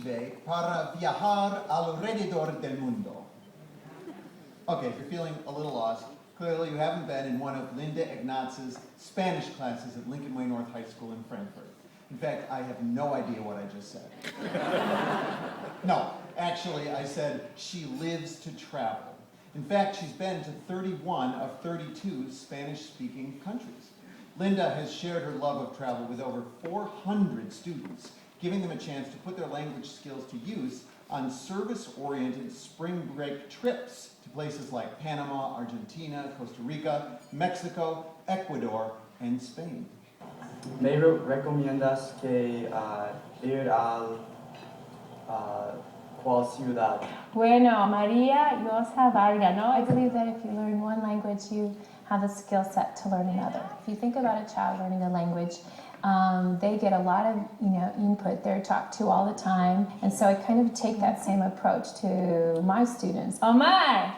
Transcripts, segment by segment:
vive para viajar alrededor del mundo. Okay, if you're feeling a little lost, clearly you haven't been in one of Linda Ignatz's Spanish classes at Lincoln Way North High School in Frankfurt. In fact, I have no idea what I just said. No, actually, I said she lives to travel. In fact, she's been to 31 of 32 Spanish-speaking countries. Linda has shared her love of travel with over 400 students, giving them a chance to put their language skills to use on service-oriented spring break trips to places like Panama, Argentina, Costa Rica, Mexico, Ecuador, and Spain. ¿Me recomiendas que ir cuál ciudad? Bueno, Maria Yosa Varga, no? I believe that if you learn one language, you have the skill set to learn another. If you think about a child learning a language, they get a lot of input. They're talked to all the time. And so I kind of take that same approach to my students. Omar!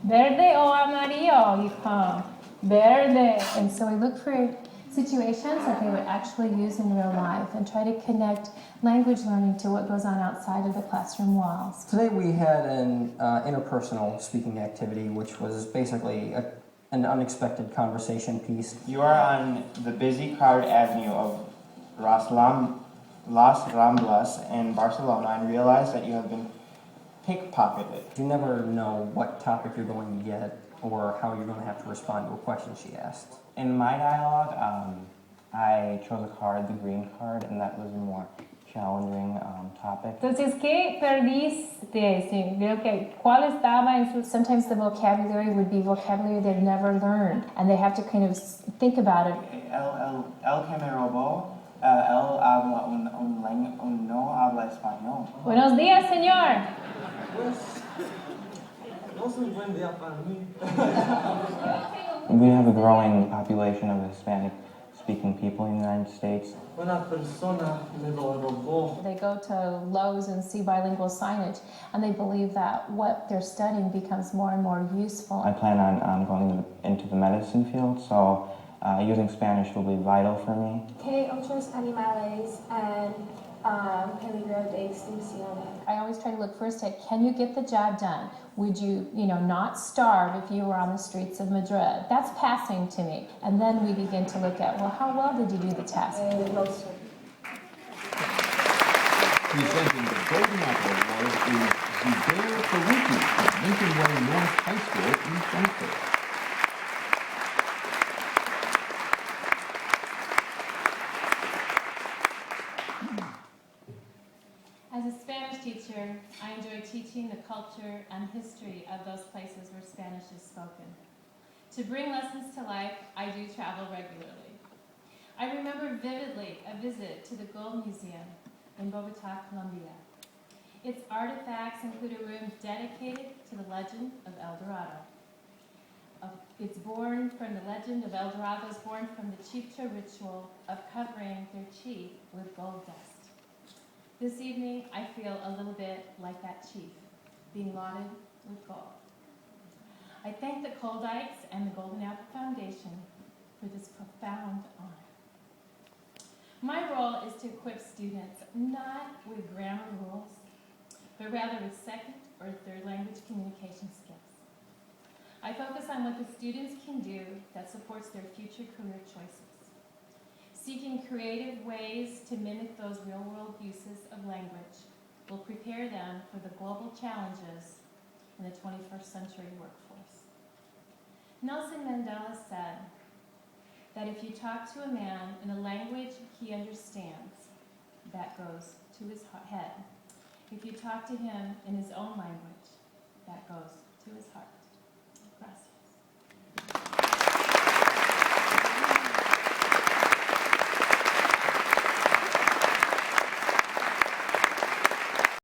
Verde o amarillo, hijo? Verde. And so I look for situations that they would actually use in real life and try to connect language learning to what goes on outside of the classroom walls. Today we had an interpersonal speaking activity, which was basically an unexpected conversation piece. You are on the busy, crowded avenue of Las Ramblas in Barcelona and realize that you have been pickpocketed. You never know what topic you're going to get or how you're going to have to respond to a question she asked. In my dialogue, I chose a card, the green card, and that was a more challenging topic. Entonces, ¿qué perdiste? Sí, creo que ¿cuál estaba en su... Sometimes the vocabulary would be vocabulary they've never learned, and they have to kind of think about it. El que me robó, él habla no habla español. Buenos días, señor. We have a growing population of Hispanic-speaking people in the United States. They go to Lowe's and see bilingual signage, and they believe that what they're studying becomes more and more useful. I plan on going into the medicine field, so using Spanish will be vital for me. ¿Qué otros animales en peligro de extinción? I always try to look first at, can you get the job done? Would you, not starve if you were on the streets of Madrid? That's passing to me. And then we begin to look at, well, how well did you do the test? Presenting the Golden Apple Award is Zubair Faruqi from Lincoln Way North High School in Frankfurt. As a Spanish teacher, I enjoy teaching the culture and history of those places where Spanish is spoken. To bring lessons to life, I do travel regularly. I remember vividly a visit to the Gold Museum in Bogota, Colombia. Its artifacts include a room dedicated to the legend of El Dorado. It's born from the legend of El Dorado is born from the Chibcha ritual of covering their chief with gold dust. This evening, I feel a little bit like that chief, being lauded with gold. I thank the Coldites and the Golden Apple Foundation for this profound honor. My role is to equip students not with grammar rules, but rather with second or third language communication skills. I focus on what the students can do that supports their future career choices. Seeking creative ways to mimic those real-world uses of language will prepare them for the global challenges in the 21st century workforce. Nelson Mandela said that if you talk to a man in a language he understands, that goes to his head. If you talk to him in his own language, that goes to his heart.